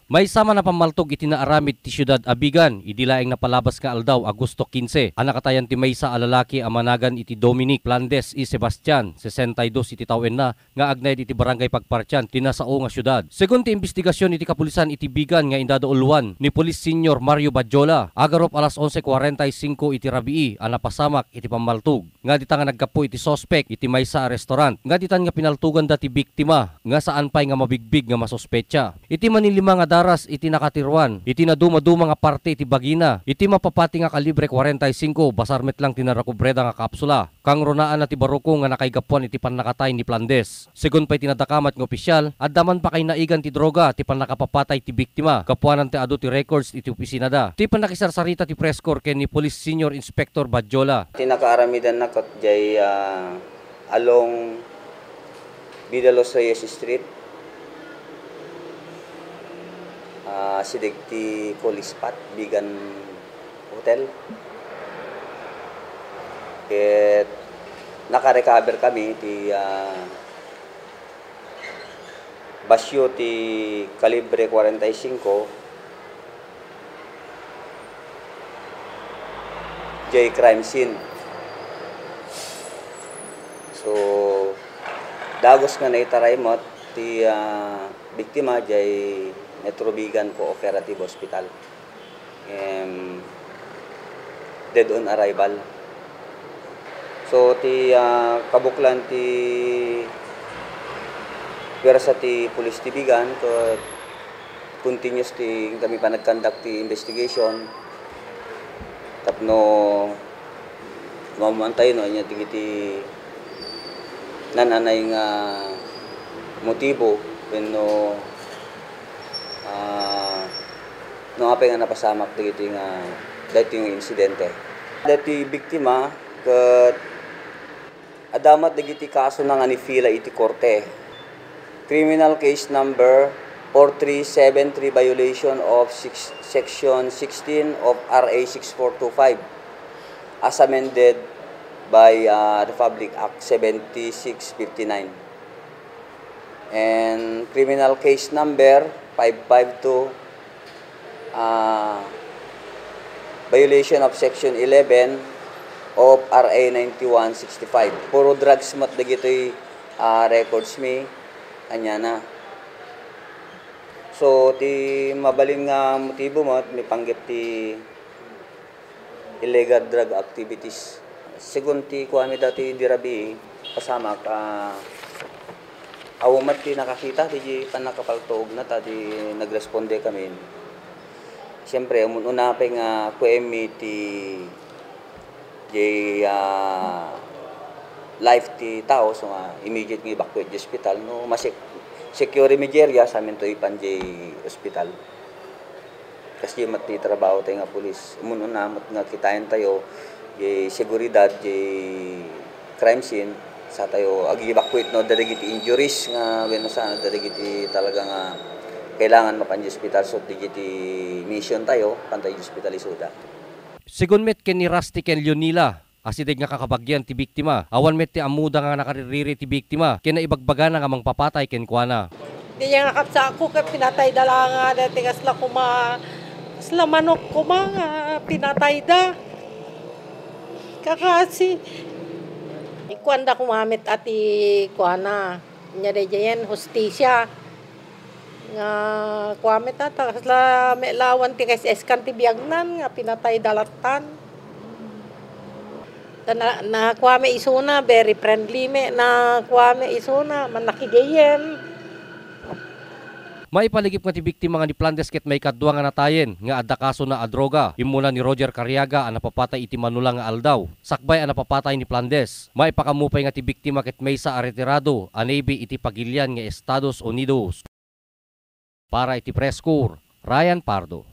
May sama na pamaltog iti naaramid ti syudad Abigan, idilaeng napalabas nga aldaw Agosto 15. Anakatayan ti maysa a lalaki a managan iti Dominic Plandes y Sebastian, 62 iti tawen na, nga agnay iti barangay Pagpartian, tinasao nga syudad. Segun ti investigasyon iti kapulisan iti Bigan nga indadauluan ni Police Senior Mario Badjola, agarop alas 11:45 iti rabii, napasamak iti pamaltog. Nga dita nga nagkapo iti sospek iti maysa a restaurant, nga ditan nga pinaltugan dati biktima, nga saan pay nga mabigbig nga masospetsa. Iti manilima nga daras iti nakatirwan, iti naduma-duma nga parte iti bagina, iti mapapati nga kalibre 45, basarmet lang tinarakubreda nga kapsula. Kang ronaan na ti baruko nga nakaigapuan iti pannakatay ni Plandes. Segun pa'y tinadakamat ng opisyal, at daman pa kay naigan ti droga ti pannakapapatay ti biktima, kapuanan ti adu ti records iti opisina da. Ti pannakisarsarita ti press corps ken ni Police Senior Inspector Badjola. Tinakaaramidan na kat jay along Vidalos Reyes Street, sidig ti Colispat, Bigan Hotel. Ket naka-recover kami ti basyo ti kalibre 45 jay crime scene. So dagos nga naitaraymot ti biktima jay Metro Bigan Cooperative Hospital. Dead on arrival. So ti kabuklan ti pwersa ti Police ti Bigan continuous ti kami pa nag-conduct ti investigation. Tapno mamantay no nya ti nananay nga motibo wenno no apay nga napasamak dito nga dating insidente. Dati biktima ket adamat dagiti kaso na nga ni fila iti korte. Criminal case number 4373 violation of section 16 of RA 6425 as amended by Republic Act 7659. And criminal case number 552 violation of section 11 of RA 9165. Puro drugs mat dagitoy records mi anya na. So ti mabalin nga motibo mo may panggap ti illegal drug activities. Segun ti kuami dati dirabi pasamak awamat ti nakakita ti panakapaltog na tadi nagresponde kami. Siyempre una pa nga kuemi ti life ti tao so immediate nga evacuate di hospital no masik security media sa amin to ipan di hospital. Kasi mat ti trabaho tayo nga pulis. Una mat nga kitayan tayo di seguridad di crime scene sa tayo ag-evacuate no darigiti injuries nga wenno sa darigiti talaga nga kailangan mapanji hospital so digiti mission tayo pantay hospital isuda. Segun met ken ni Rusty ken Leonila, asidig nga kakabagyan ti biktima. Awan met ti amuda nga nakaririri ti biktima, ken naibagbaga nga mangpapatay ken kuana. Di niya nakapsa ako kay pinatay dala nga dati kasla kuma kasla manok kuma nga pinatay da. Kakasi ikuanda kumamit ati kuana nya dejayen hostisya nga kuamit ata kasla melawan ti eskan ti biagnan nga pinatay dalatan. Na kuame isuna very friendly me na kuame isuna manakigayen. Maipaligip nga ti biktima nga ni Plandes ket may kadwa nga natayen nga adda kaso na adroga. Imuna ni Roger Carriaga ang napapatay iti Manula nga aldaw. Sakbay ang napapatay ni Plandes. Maipakamupay nga ti biktima ket may sa retirado a Navy iti Pagilian nga Estados Unidos. Para iti Press Corps, Ryan Pardo.